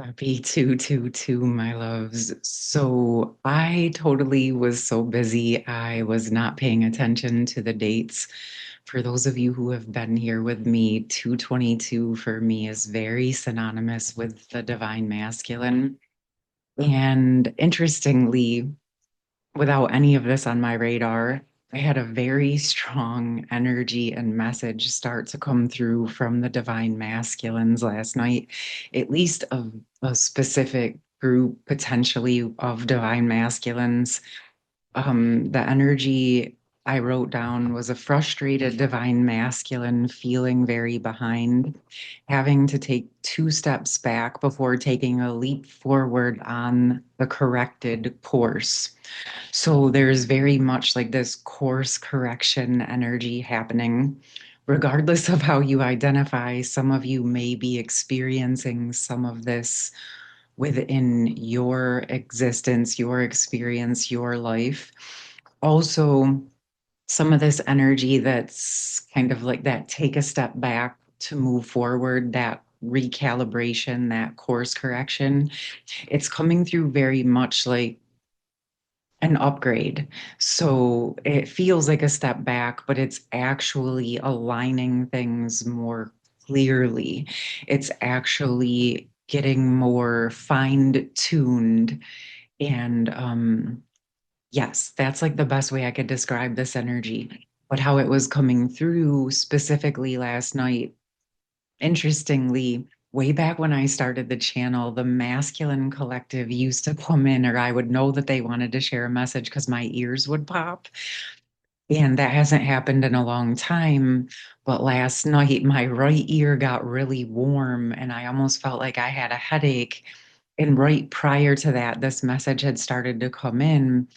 Happy 222, my loves. So I totally was so busy. I was not paying attention to the dates. For those of you who have been here with me, 222 for me is very synonymous with the divine masculine. And interestingly, without any of this on my radar, I had a very strong energy and message start to come through from the divine masculines last night, at least of a specific group potentially of divine masculines. The energy I wrote down was a frustrated divine masculine feeling very behind, having to take two steps back before taking a leap forward on the corrected course. So there's very much like this course correction energy happening. Regardless of how you identify, some of you may be experiencing some of this within your existence, your experience, your life. Also, some of this energy that's kind of like that take a step back to move forward, that recalibration, that course correction, it's coming through very much like an upgrade. So it feels like a step back, but it's actually aligning things more clearly. It's actually getting more fine-tuned. And yes, that's like the best way I could describe this energy. But how it was coming through specifically last night, interestingly, way back when I started the channel, the masculine collective used to come in, or I would know that they wanted to share a message because my ears would pop. And that hasn't happened in a long time. But last night, my right ear got really warm and I almost felt like I had a headache. And right prior to that, this message had started to come in.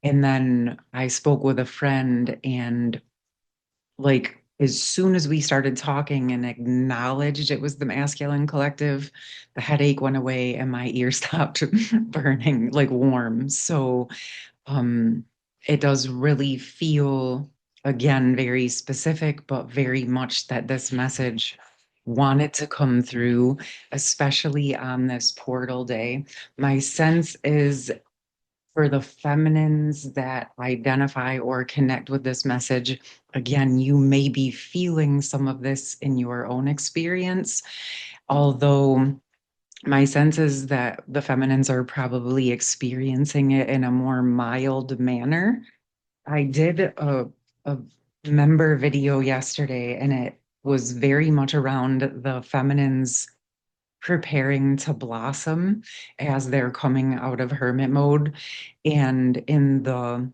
And then I spoke with a friend, and like as soon as we started talking and acknowledged it was the masculine collective, the headache went away and my ear stopped burning like warm. So um it does really feel, again, very specific, but very much that this message wanted to come through, especially on this portal day. My sense is for the feminines that identify or connect with this message, again, you may be feeling some of this in your own experience, although my sense is that the feminines are probably experiencing it in a more mild manner. I did a member video yesterday, and it was very much around the feminines preparing to blossom as they're coming out of hermit mode. And in the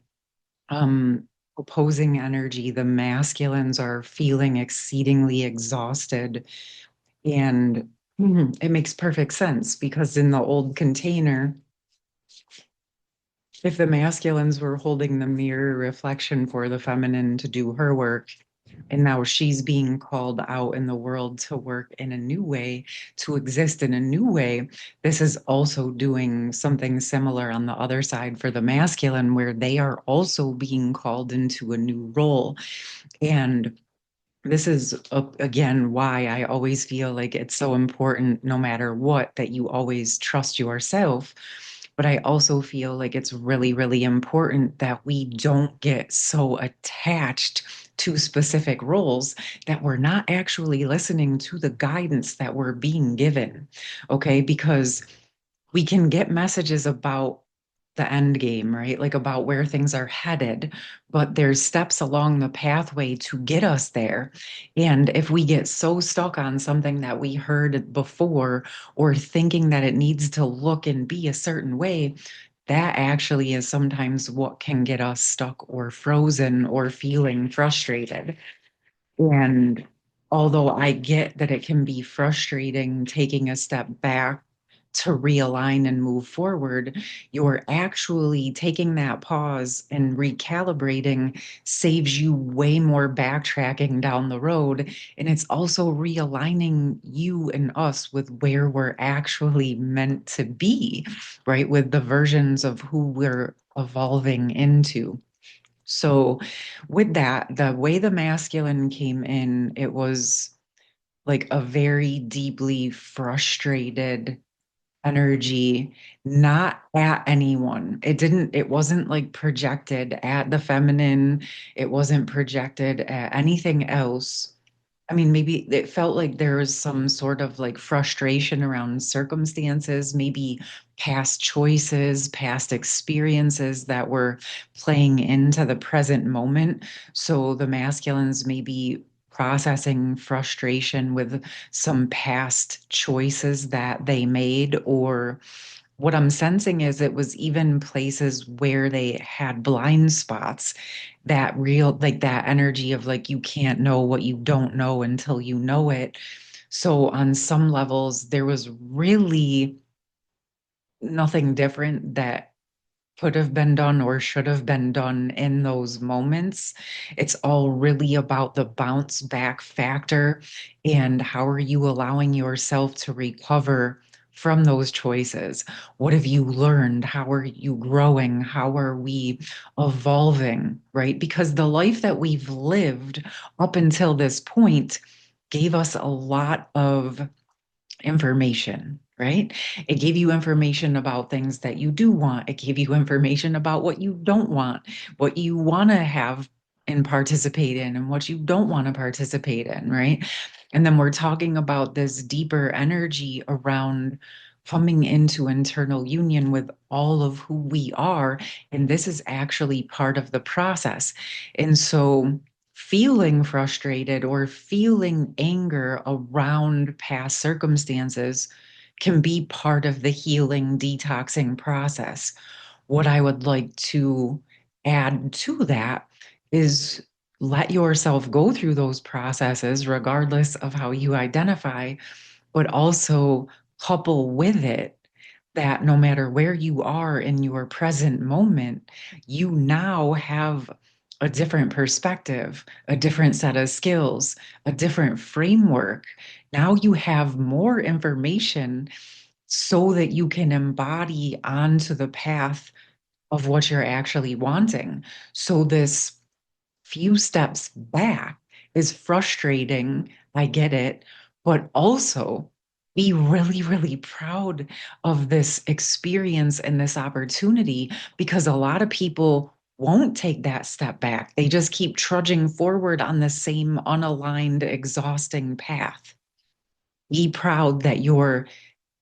opposing energy, the masculines are feeling exceedingly exhausted. And it makes perfect sense because in the old container, if the masculines were holding the mirror reflection for the feminine to do her work, and now she's being called out in the world to work in a new way, to exist in a new way, this is also doing something similar on the other side for the masculine, where they are also being called into a new role. And this is again why I always feel like it's so important, no matter what, that you always trust yourself. But I also feel like it's really, really important that we don't get so attached to specific roles that we're not actually listening to the guidance that we're being given. Okay. Because we can get messages about the end game, right? Like about where things are headed, but there's steps along the pathway to get us there. And if we get so stuck on something that we heard before, or thinking that it needs to look and be a certain way, that actually is sometimes what can get us stuck or frozen or feeling frustrated. And although I get that it can be frustrating taking a step back to realign and move forward, you're actually taking that pause and recalibrating saves you way more backtracking down the road. And it's also realigning you and us with where we're actually meant to be, right? With the versions of who we're evolving into. So, with that, the way the masculine came in, it was like a very deeply frustrated. energy, not at anyone. It wasn't like projected at the feminine. It wasn't projected at anything else. I mean, maybe it felt like there was some sort of like frustration around circumstances, maybe past choices, past experiences that were playing into the present moment. So the masculines may be processing frustration with some past choices that they made, or what I'm sensing is it was even places where they had blind spots, that real, like that energy of like, you can't know what you don't know until you know it. So on some levels, there was really nothing different that could have been done or should have been done in those moments. It's all really about the bounce back factor and how are you allowing yourself to recover from those choices? What have you learned? How are you growing? How are we evolving, right? Because the life that we've lived up until this point gave us a lot of information, right? It gave you information about things that you do want. It gave you information about what you don't want, what you want to have and participate in, and what you don't want to participate in, right? And then we're talking about this deeper energy around coming into internal union with all of who we are. And this is actually part of the process. And so, feeling frustrated or feeling anger around past circumstances can be part of the healing, detoxing process. What I would like to add to that is let yourself go through those processes, regardless of how you identify, but also couple with it that no matter where you are in your present moment, you now have a different perspective, a different set of skills, a different framework. Now you have more information so that you can embody onto the path of what you're actually wanting. So this few steps back is frustrating. I get it. But also be really, really proud of this experience and this opportunity because a lot of people won't take that step back. They just keep trudging forward on the same unaligned, exhausting path. Be proud that you're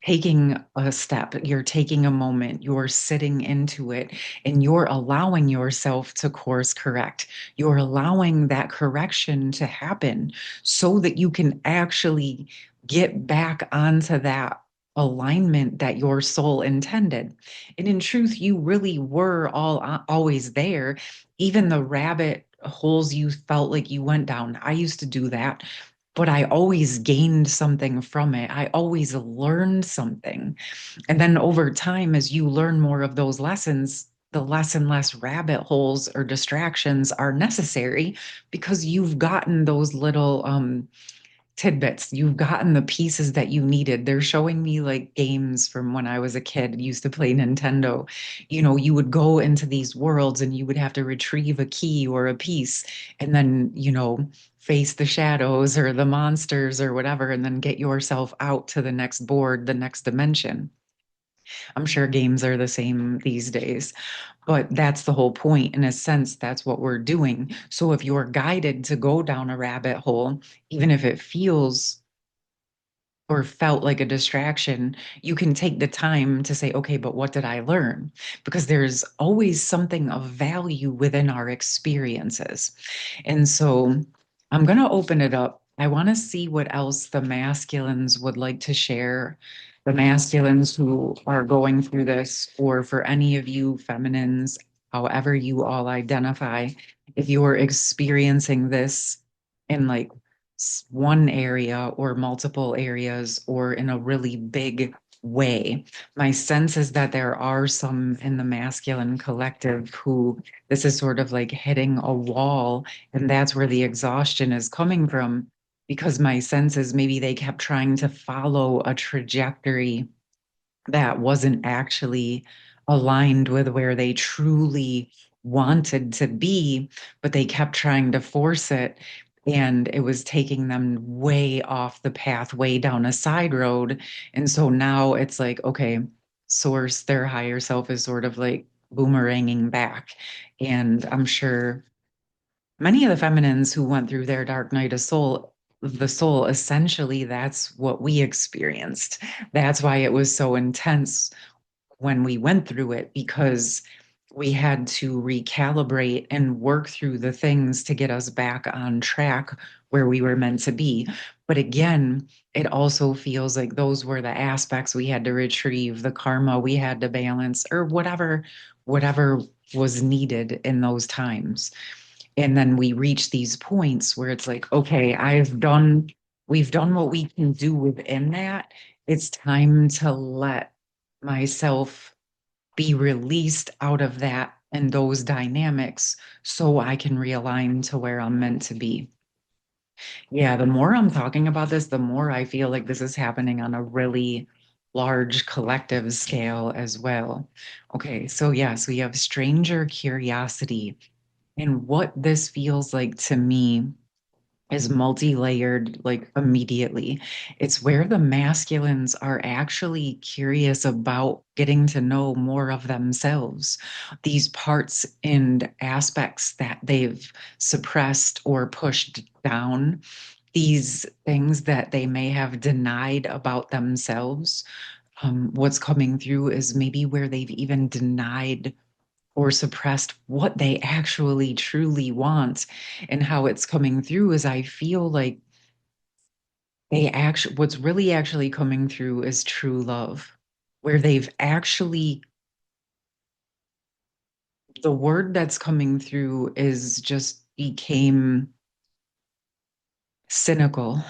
taking a step, you're taking a moment, you're sitting into it, and you're allowing yourself to course correct. You're allowing that correction to happen so that you can actually get back onto that alignment that your soul intended. And in truth, you really were always there. Even the rabbit holes you felt like you went down. I used to do that, but I always gained something from it. I always learned something. And then over time, as you learn more of those lessons, the less and less rabbit holes or distractions are necessary because you've gotten those little tidbits. You've gotten the pieces that you needed. They're showing me like games from when I was a kid, used to play Nintendo. You know, you would go into these worlds and you would have to retrieve a key or a piece and then, face the shadows or the monsters or whatever, and then get yourself out to the next board, the next dimension. I'm sure games are the same these days, but that's the whole point. In a sense, that's what we're doing. So if you're guided to go down a rabbit hole, even if it feels or felt like a distraction, you can take the time to say, okay, but what did I learn? Because there's always something of value within our experiences. And so I'm going to open it up. I want to see what else the masculines would like to share. The masculines who are going through this, or for any of you feminines, however you all identify, if you're experiencing this in like one area or multiple areas or in a really big way. My sense is that there are some in the masculine collective who this is sort of like hitting a wall, and that's where the exhaustion is coming from. Because my sense is maybe they kept trying to follow a trajectory that wasn't actually aligned with where they truly wanted to be, but they kept trying to force it. and it was taking them way off the path, way down a side road. And so now it's like, okay, source, their higher self is sort of like boomeranging back. And I'm sure many of the feminines who went through their dark night of the soul, essentially, that's what we experienced. That's why it was so intense when we went through it, because we had to recalibrate and work through the things to get us back on track where we were meant to be. But again, it also feels like those were the aspects we had to retrieve, the karma we had to balance, or whatever was needed in those times. And then we reach these points where it's like, okay, we've done what we can do within that. It's time to let myself be released out of that and those dynamics so I can realign to where I'm meant to be. Yeah, the more I'm talking about this, the more I feel like this is happening on a really large collective scale as well. Okay, so yes, we have stranger curiosity. And what this feels like to me is multi-layered, like immediately. It's where the masculines are actually curious about getting to know more of themselves, these parts and aspects that they've suppressed or pushed down, these things that they may have denied about themselves. What's coming through is maybe where they've even denied or suppressed what they actually truly want. And how it's coming through is I feel like what's really actually coming through is true love, where they've actually, the word that's coming through is just became cynical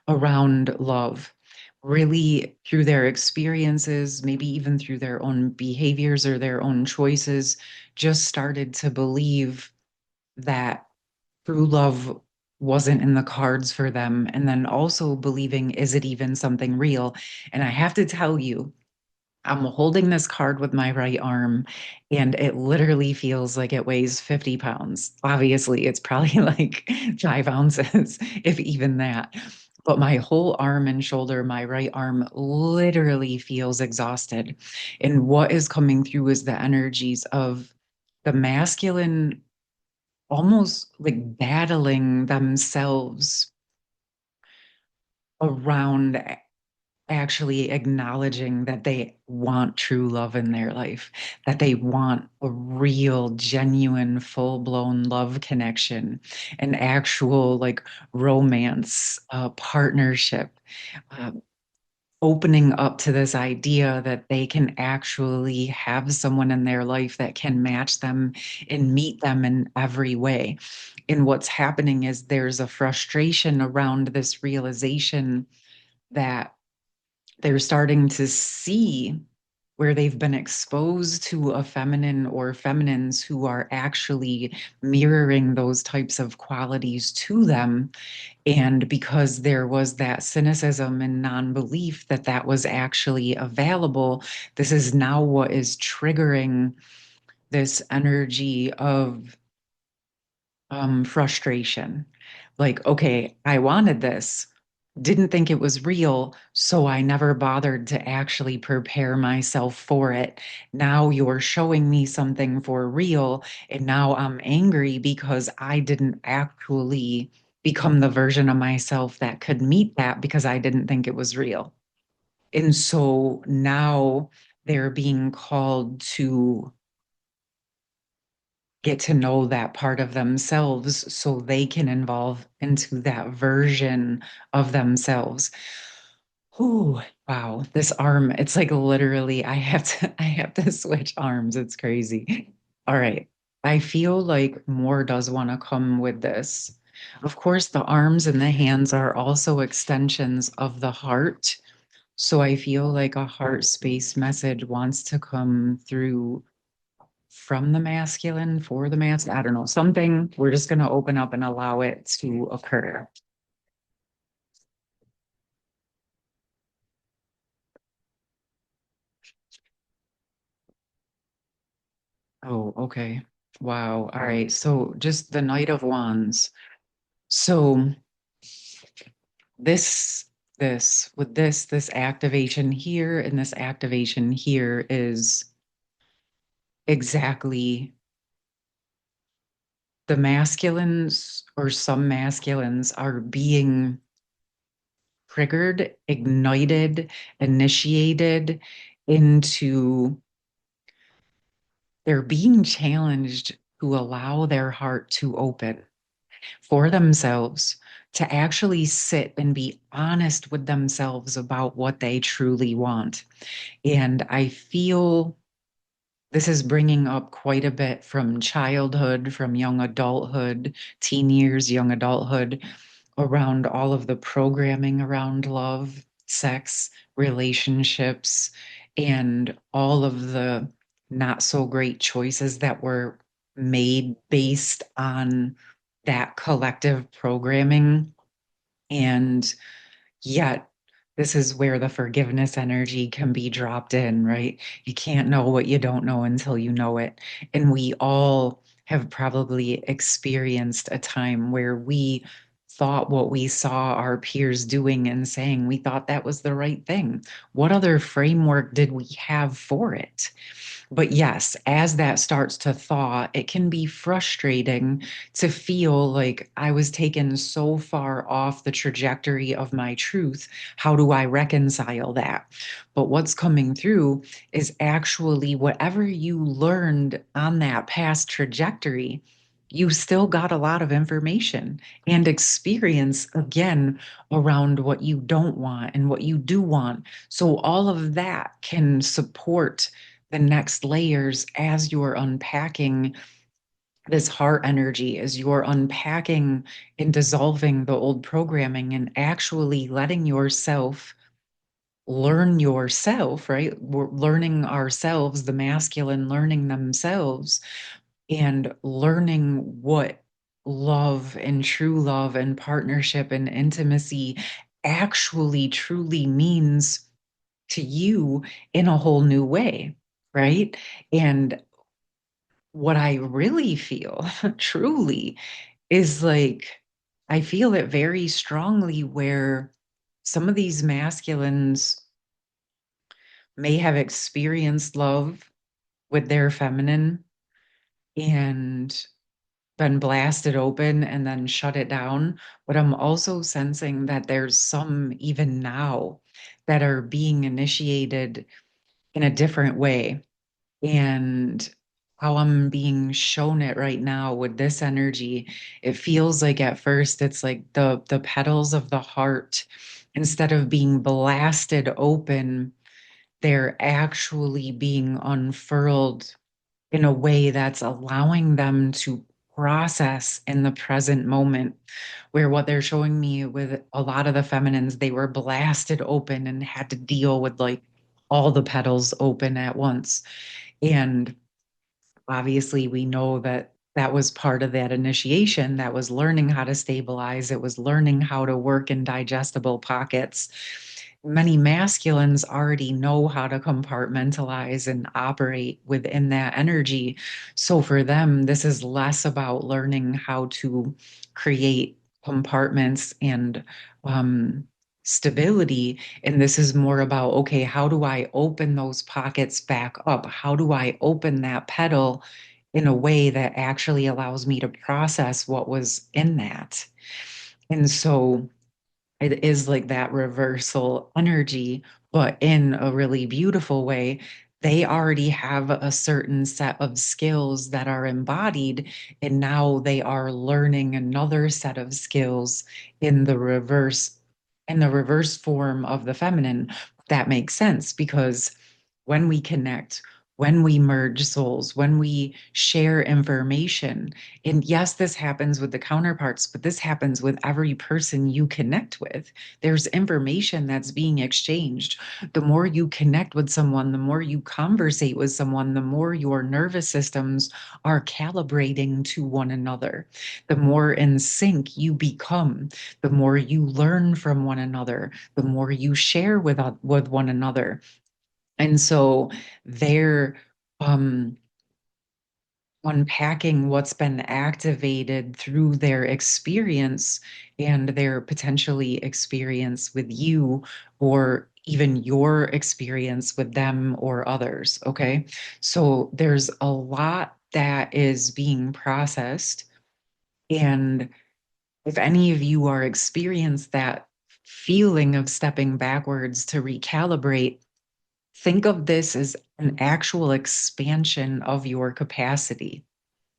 around love. Really, through their experiences, maybe even through their own behaviors or their own choices, just started to believe that true love wasn't in the cards for them. And then also believing, is it even something real? And I have to tell you, I'm holding this card with my right arm, and it literally feels like it weighs 50 pounds. Obviously, it's probably like 5 ounces, if even that. But my whole arm and shoulder, my right arm literally feels exhausted. And what is coming through is the energies of the masculine almost like battling themselves around actually acknowledging that they want true love in their life, that they want a real, genuine, full blown love connection, an actual like romance, partnership. Uh, Opening up to this idea that they can actually have someone in their life that can match them and meet them in every way. And what's happening is there's a frustration around this realization that they're starting to see where they've been exposed to a feminine or feminines who are actually mirroring those types of qualities to them. And because there was that cynicism and non belief that that was actually available, this is now what is triggering this energy of frustration. Like, okay, I wanted this, didn't think it was real, so I never bothered to actually prepare myself for it. Now you're showing me something for real, and now I'm angry because I didn't actually become the version of myself that could meet that because I didn't think it was real. And so now they're being called to get to know that part of themselves so they can evolve into that version of themselves. Oh, wow. This arm, it's like literally I have to switch arms. It's crazy. All right. I feel like more does want to come with this. Of course, the arms and the hands are also extensions of the heart. So I feel like a heart space message wants to come through from the masculine for the masculine. I don't know, something. We're just going to open up and allow it to occur. Oh, okay. Wow. All right. So just the Knight of Wands. So this this activation here and this activation here is exactly the masculines, or some masculines are being triggered, ignited, initiated into, they're being challenged to allow their heart to open for themselves, to actually sit and be honest with themselves about what they truly want. And I feel this is bringing up quite a bit from childhood, from young adulthood, teen years, young adulthood, around all of the programming around love, sex, relationships, and all of the not so great choices that were made based on that collective programming. And yet, this is where the forgiveness energy can be dropped in, right? You can't know what you don't know until you know it. And we all have probably experienced a time where we thought what we saw our peers doing and saying, we thought that was the right thing. What other framework did we have for it? But yes, as that starts to thaw, it can be frustrating to feel like I was taken so far off the trajectory of my truth. How do I reconcile that? But what's coming through is actually whatever you learned on that past trajectory. You still got a lot of information and experience again around what you don't want and what you do want. So, all of that can support the next layers as you're unpacking this heart energy, as you're unpacking and dissolving the old programming and actually letting yourself learn yourself, right? We're learning ourselves, the masculine learning themselves, and learning what love and true love and partnership and intimacy actually truly means to you in a whole new way, right? And what I really feel truly is like, I feel it very strongly where some of these masculines may have experienced love with their feminine and been blasted open and then shut it down. But I'm also sensing that there's some even now that are being initiated in a different way. And how I'm being shown it right now with this energy, it feels like at first it's like the petals of the heart, instead of being blasted open, they're actually being unfurled in a way that's allowing them to process in the present moment. Where what they're showing me with a lot of the feminines, they were blasted open and had to deal with like all the petals open at once. And obviously, we know that that was part of that initiation. That was learning how to stabilize, it was learning how to work in digestible pockets. Many masculines already know how to compartmentalize and operate within that energy. So for them, this is less about learning how to create compartments and um, stability. And this is more about, okay, how do I open those pockets back up? How do I open that pedal in a way that actually allows me to process what was in that? And so it is like that reversal energy, but in a really beautiful way. They already have a certain set of skills that are embodied, and now they are learning another set of skills in the reverse, in the reverse form of the feminine. That makes sense because when we connect, when we merge souls, when we share information, and yes, this happens with the counterparts, but this happens with every person you connect with. There's information that's being exchanged. The more you connect with someone, the more you conversate with someone, the more your nervous systems are calibrating to one another. The more in sync you become, the more you learn from one another, the more you share with one another. And so there, um, unpacking what's been activated through their experience and their potentially experience with you, or even your experience with them or others. Okay. So there's a lot that is being processed. And if any of you are experienced that feeling of stepping backwards to recalibrate, think of this as an actual expansion of your capacity.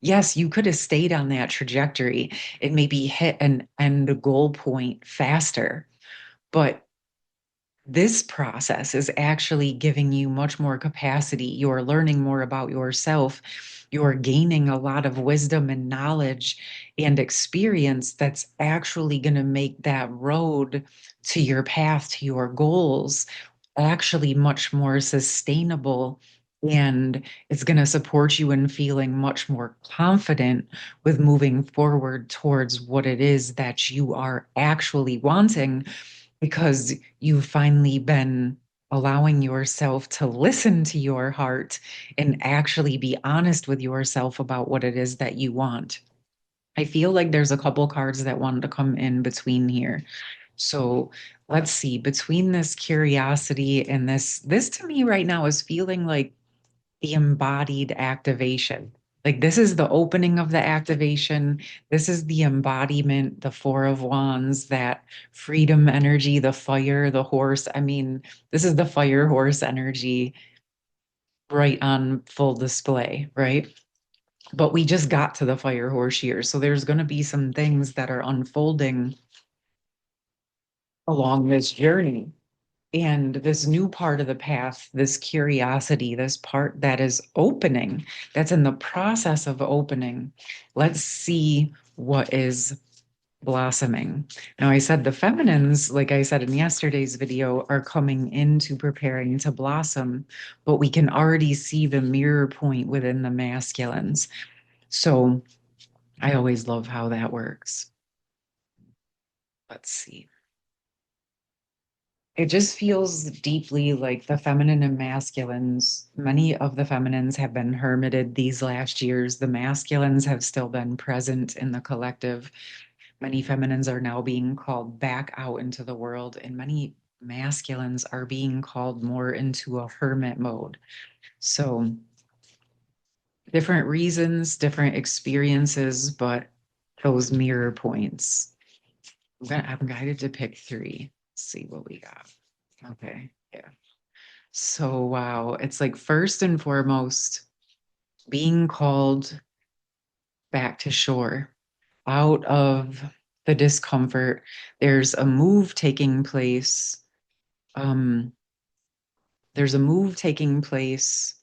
Yes, you could have stayed on that trajectory and maybe hit an end goal point faster, but this process is actually giving you much more capacity. You're learning more about yourself. You're gaining a lot of wisdom and knowledge and experience that's actually going to make that road to your path, to your goals, actually much more sustainable. And it's going to support you in feeling much more confident with moving forward towards what it is that you are actually wanting, because you've finally been allowing yourself to listen to your heart and actually be honest with yourself about what it is that you want. I feel like there's a couple cards that wanted to come in between here. So let's see, between this curiosity and this to me right now is feeling like the embodied activation. Like this is the opening of the activation. This is the embodiment, the Four of Wands, that freedom energy, the fire, the horse. I mean, this is the fire horse energy right on full display, right? But we just got to the fire horse here. So there's going to be some things that are unfolding along this journey. And this new part of the path, this curiosity, this part that is opening, that's in the process of opening. Let's see what is blossoming. Now, I said the feminines, like I said in yesterday's video, are coming into preparing to blossom, but we can already see the mirror point within the masculines. So I always love how that works. Let's see. It just feels deeply like the feminine and masculines. Many of the feminines have been hermited these last years. The masculines have still been present in the collective. Many feminines are now being called back out into the world, and many masculines are being called more into a hermit mode. So, different reasons, different experiences, but those mirror points. I'm guided to pick three. Let's see what we got. Okay. Yeah. So, wow, it's like first and foremost, being called back to shore, out of the discomfort. There's a move taking place. Um, there's a move taking place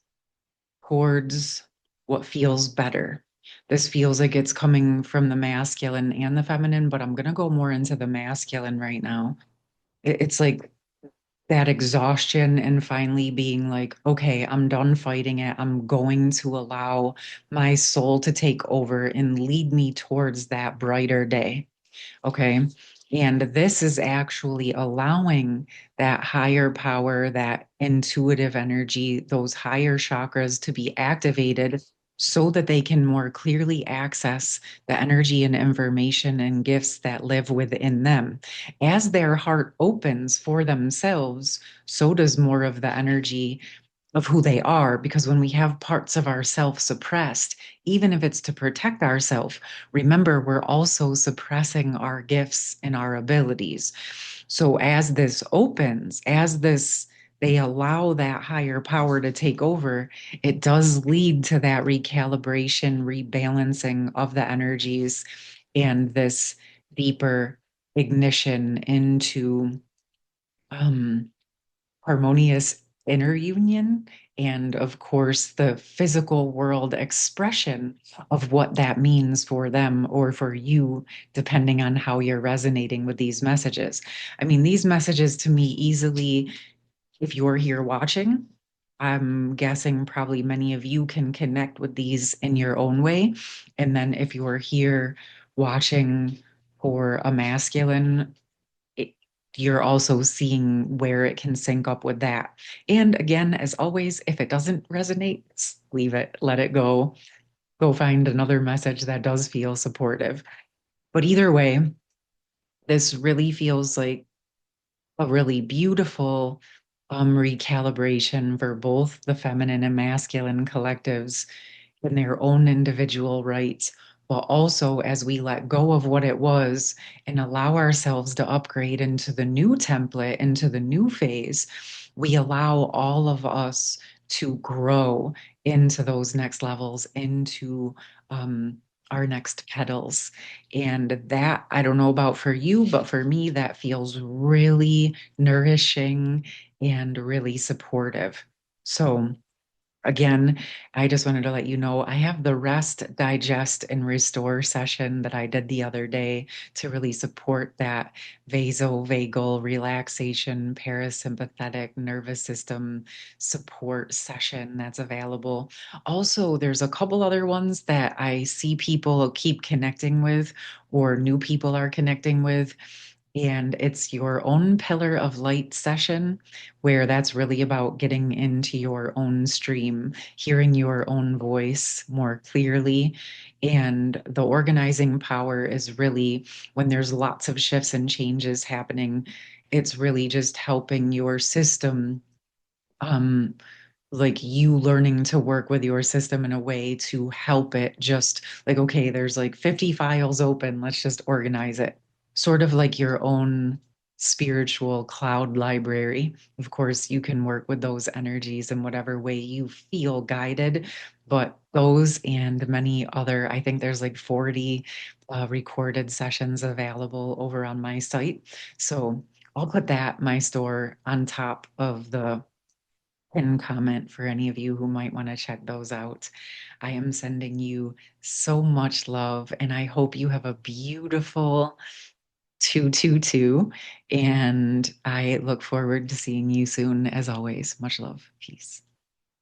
towards what feels better. This feels like it's coming from the masculine and the feminine, but I'm gonna go more into the masculine right now. It's like that exhaustion and finally being like, okay, I'm done fighting it. I'm going to allow my soul to take over and lead me towards that brighter day. Okay. And this is actually allowing that higher power, that intuitive energy, those higher chakras to be activated so that they can more clearly access the energy and information and gifts that live within them. As their heart opens for themselves, so does more of the energy of who they are, because when we have parts of ourself suppressed, even if it's to protect ourselves, remember we're also suppressing our gifts and our abilities. So as this opens, as this they allow that higher power to take over, it does lead to that recalibration, rebalancing of the energies, and this deeper ignition into um, harmonious inner union, and of course the physical world expression of what that means for them or for you, depending on how you're resonating with these messages. I mean, these messages to me easily, if you're here watching, I'm guessing probably many of you can connect with these in your own way. And then if you're here watching for a masculine, it, you're also seeing where it can sync up with that. And again, as always, if it doesn't resonate, leave it, let it go. go find another message that does feel supportive. But either way, this really feels like a really beautiful recalibration for both the feminine and masculine collectives in their own individual rights, but also as we let go of what it was and allow ourselves to upgrade into the new template, into the new phase, we allow all of us to grow into those next levels, into um, our next petals. And that, I don't know about for you, but for me, that feels really nourishing and really supportive. So, again, I just wanted to let you know I have the rest, digest, and restore session that I did the other day to really support that vasovagal relaxation, parasympathetic nervous system support session that's available. Also, there's a couple other ones that I see people keep connecting with or new people are connecting with, and it's your own pillar of light session, where that's really about getting into your own stream, hearing your own voice more clearly. And the organizing power is really when there's lots of shifts and changes happening, it's really just helping your system, um, like you learning to work with your system in a way to help it just like, okay, there's like 50 files open, let's just organize it. Sort of like your own spiritual cloud library. Of course, you can work with those energies in whatever way you feel guided, but those and many other, I think there's like 40 recorded sessions available over on my site. So I'll put that, my store, on top of the and comment for any of you who might want to check those out. I am sending you so much love, and I hope you have a beautiful 222. And I look forward to seeing you soon, as always. Much love. Peace.